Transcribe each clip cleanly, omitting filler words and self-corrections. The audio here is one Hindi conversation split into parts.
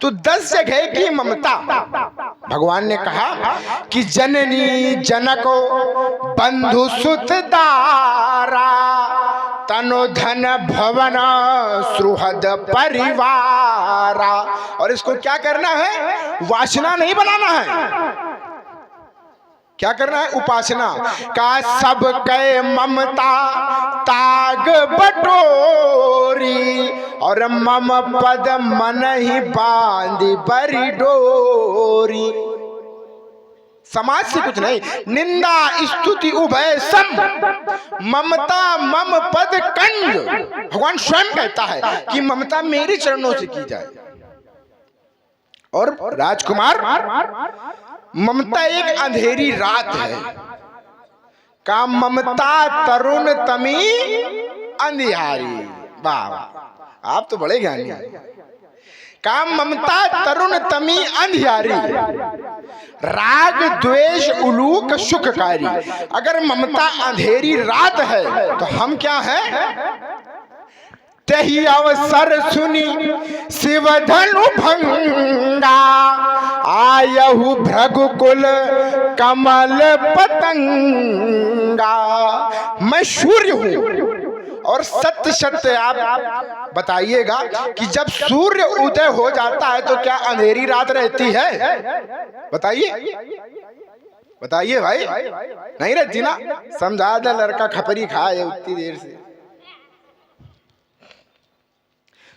तो 10 जगह की ममता। भगवान ने कहा कि जननी जनको बंधु सुत दारा तनो धन भवन सुहृद परिवारा। और इसको क्या करना है? वासना नहीं बनाना है। क्या करना है? उपासना का। सब कै ममता ताग बटोरी और मम पद मन ही बांधी बरी डोरी। समाज से कुछ नहीं, निंदा स्तुति उभय सम, ममता मम पद कंज। भगवान स्वयं कहता है कि ममता मेरे चरणों से की जाए। और राजकुमार, ममता एक अंधेरी रात है। का ममता तरुण तमी अंधियारी। वाह, आप तो बड़े ज्ञानी हैं। का ममता तरुण तमी अंधियारी, राग द्वेष उलूक सुखकारी। अगर ममता अंधेरी रात है तो हम क्या है? तही अवसर सुनी शिव धनु भंगा, आयहु भृगुकुल कमल पतंगा। मैं सूर्य हूँ। और सत्य सत्य आप बताइएगा कि जब सूर्य उदय हो जाता है तो क्या अंधेरी रात रहती है? बताइए बताइए भाई, नहीं रहती ना। समझा दे लड़का खपरी खाए उतनी देर से।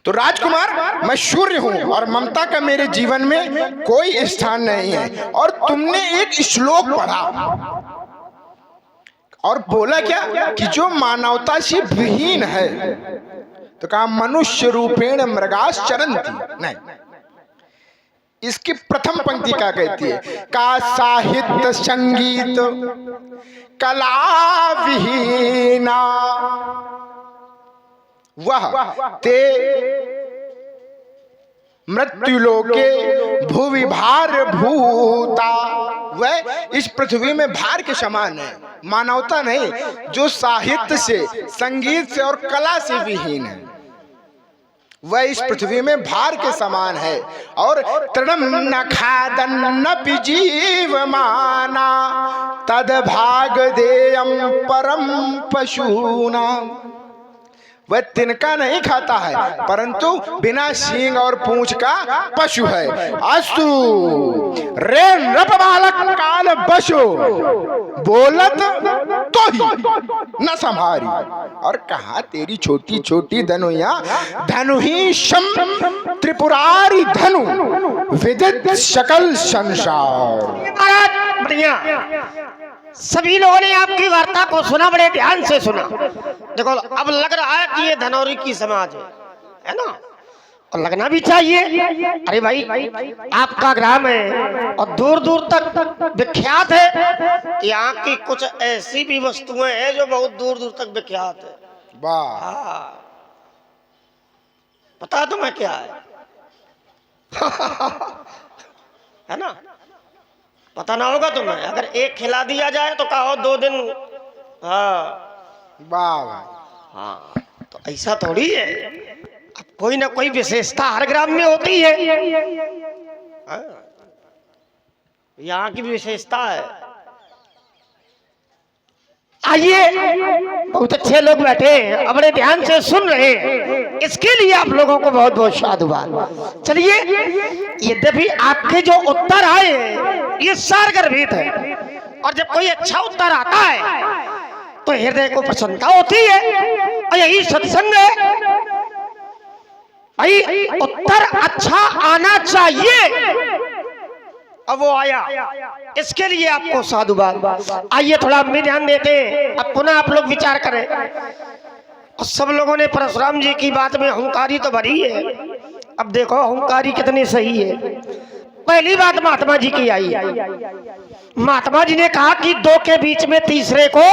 तो राजकुमार, मैं सूर्य हूं और ममता का मेरे जीवन में कोई स्थान नहीं है। और तुमने एक श्लोक पढ़ा और बोला क्या कि जो मानवता से विहीन है, तो कहा मनुष्य रूपेण मृगास चरंती। नहीं, इसकी प्रथम पंक्ति क्या कहती है? का साहित्य संगीत कला विहीना वह ते मृत्युलोके भुवि भार भूता। वह इस पृथ्वी में भार के समान है। मानवता नहीं, जो साहित्य से, संगीत से और कला से विहीन है, वह इस पृथ्वी में भार के समान है। और तृणम न खादन न जीव माना तद भाग देयम परम पशूना। वह तिनका नहीं खाता है, परंतु बिना सींग और पूंछ का पशु है। अस्तु रे नृप बालक काल बसो, बोलत तो ही न संभारी। और कहा तेरी छोटी छोटी धनुया, धनु ही शम त्रिपुरारी धनु विदित सकल संसार। बढ़िया, सभी लोगों ने आपकी वार्ता को सुना, बड़े ध्यान से सुना। देखो, अब लग रहा है कि ये धनौरी की समाज है ना, और लगना भी चाहिए। अरे भाई, आपका ग्राम है और दूर दूर तक विख्यात है। यहाँ की कुछ ऐसी भी वस्तुएं हैं जो बहुत दूर दूर तक विख्यात है। वाह, पता तुम्हें क्या है? है ना, पता ना होगा तुम्हें। अगर एक खिला दिया जाए तो कहो 2 दिन। हाँ वाह भाई, हाँ, तो ऐसा थोड़ी है। अब कोई ना कोई विशेषता हर ग्राम में होती है। यहाँ की भी विशेषता है। आइए, बहुत अच्छे लोग बैठे हैं, बड़े ध्यान से सुन रहे हैं, इसके लिए आप लोगों को बहुत बहुत साधुवाद। चलिए, यद्यपि आपके जो उत्तर आए ये सारगर्भित है, और जब कोई अच्छा उत्तर आता है तो हृदय को प्रसन्नता होती है, और यही सत्संग है भाई। उत्तर अच्छा आना चाहिए, अब वो आया, इसके लिए आपको साधुवाद। आइए थोड़ा भी ध्यान देते हैं। अब पुनः आप लोग विचार करें। और सब लोगों ने परशुराम जी की बात में हुंकारी तो भरी है। अब देखो हुंकारी कितनी सही है। पहली बात महात्मा जी की आई। महात्मा जी ने कहा कि 2 के बीच में तीसरे को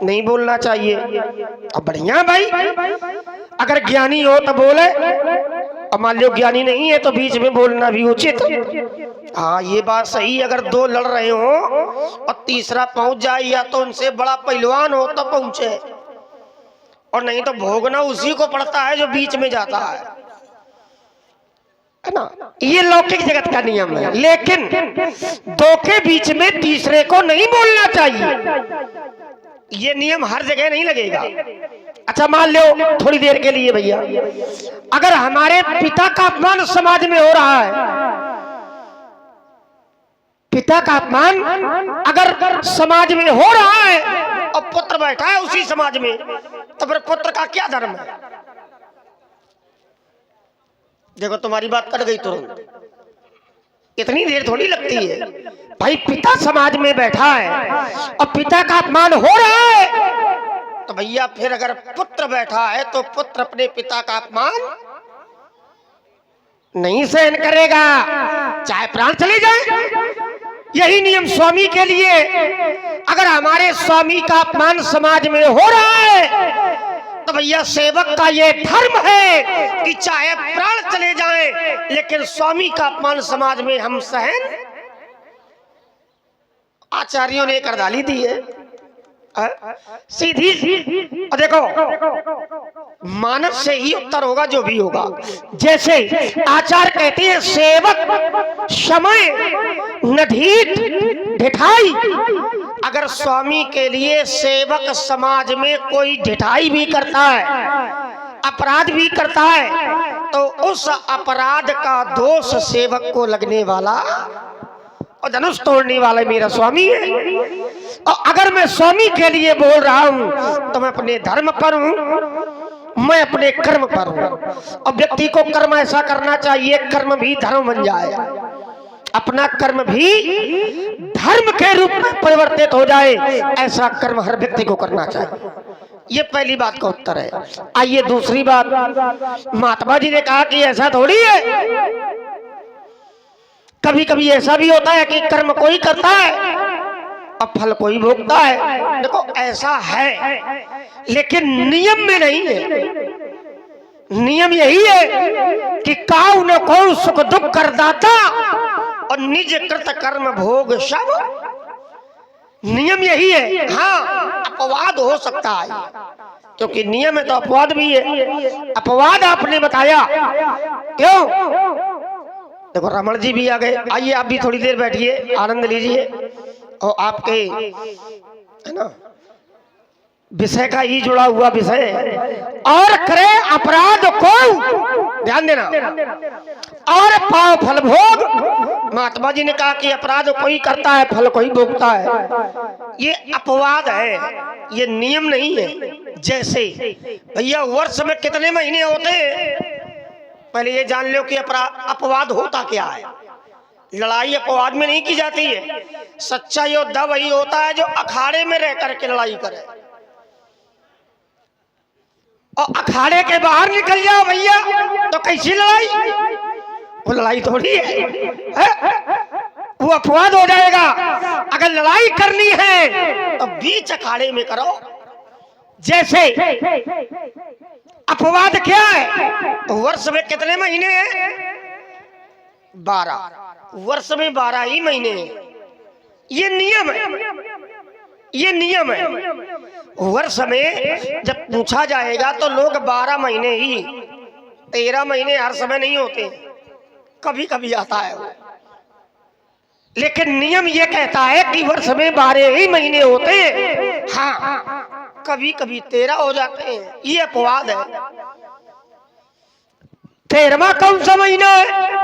नहीं बोलना चाहिए। अब बढ़िया भाई, अगर ज्ञानी हो तो बोले, और मान लो ज्ञानी नहीं है तो बीच में बोलना भी उचित। हाँ, ये बात सही। अगर 2 लड़ रहे हो और तीसरा पहुंच जाए, या तो उनसे बड़ा पहलवान हो तो पहुंचे, और नहीं तो भोगना उसी को पड़ता है जो बीच में जाता है। है ना, ये लौकिक जगत का नियम है। लेकिन दो के बीच में तीसरे को नहीं बोलना चाहिए, ये नियम हर जगह नहीं लगेगा। अच्छा मान लो थोड़ी देर के लिए भैया, अगर हमारे पिता का अपमान समाज में हो रहा है, पिता का अपमान अगर समाज में हो रहा है और पुत्र बैठा है उसी समाज में, तो फिर पुत्र का क्या धर्म है? देखो तुम्हारी बात कट गई तुरंत, इतनी देर थोड़ी लगती है भाई। पिता समाज में बैठा है और पिता का अपमान हो रहा है, तो भैया फिर अगर पुत्र बैठा है तो पुत्र अपने पिता का अपमान नहीं सहन करेगा, चाहे प्राण चले जाए। यही नियम स्वामी के लिए, अगर हमारे स्वामी का अपमान समाज में हो रहा है तो भैया सेवक का ये धर्म है कि चाहे प्राण चले जाएं, लेकिन स्वामी का अपमान समाज में हम सहन। आचार्यों ने एक हड़ताली दी है सीधी। और देखो मानव से ही उत्तर होगा जो भी होगा। जैसे आचार्य कहते हैं सेवक समय नधीत ढिठाई, अगर स्वामी के लिए सेवक समाज में कोई ढिठाई भी करता है, अपराध भी करता है, तो उस अपराध का दोष सेवक को लगने वाला और धनुष तोड़ने वाला मेरा स्वामी है। और अगर मैं स्वामी के लिए बोल रहा हूं तो मैं अपने धर्म पर हूं, मैं अपने कर्म पर हूं। और व्यक्ति को कर्म ऐसा करना चाहिए कर्म भी धर्म बन जाए, अपना कर्म भी धर्म के रूप में परिवर्तित हो जाए, ऐसा कर्म हर व्यक्ति को करना चाहिए। ये पहली बात का उत्तर है। आइए दूसरी बात, महात्मा जी ने कहा कि ऐसा थोड़ी है, कभी कभी ऐसा भी होता है कि कर्म कोई करता है और फल कोई भोगता है। देखो ऐसा है, लेकिन नियम में नहीं है। नियम यही है कि काऊ न को सुख दुख करदाता और निज कृत कर्म भोग सब। नियम यही है। हाँ अपवाद हो सकता है, क्योंकि नियम है तो अपवाद भी है। अपवाद आपने बताया क्यों? देखो रमण जी भी आ गए, आइए आप भी थोड़ी देर बैठिए, आनंद लीजिए। और आपके है ना विषय का ही जुड़ा हुआ विषय है। और करे अपराध को, ध्यान देना, और पाओ फल भोग। महात्मा जी ने कहा कि अपराध कोई करता है फल कोई भोगता है, ये अपवाद है, ये नियम नहीं है। जैसे भैया वर्ष में कितने महीने होते हैं, पहले ये जान लो कि अपवाद होता क्या है। लड़ाई अपवाद में नहीं की जाती है। सच्चा योद्धा वही होता है जो अखाड़े में रह करके लड़ाई करे। और अखाड़े के बाहर निकल जाओ भैया तो कैसी लड़ाई? वो लड़ाई थोड़ी है, वो अपवाद हो जाएगा। अगर लड़ाई करनी है तो बीच अखाड़े में करो। जैसे अपवाद क्या है? वर्ष में कितने महीने हैं? 12। वर्ष में 12 ही महीने हैं, ये नियम है, ये नियम है। वर्ष में जब पूछा जाएगा तो लोग 12 महीने ही, 13 महीने हर समय नहीं होते, कभी कभी आता है वो। लेकिन नियम ये कहता है कि वर्ष में 12 ही महीने होते हैं। हाँ कभी कभी 13 हो जाते हैं, ये अपवाद है। 13वां कौन सा महीना है?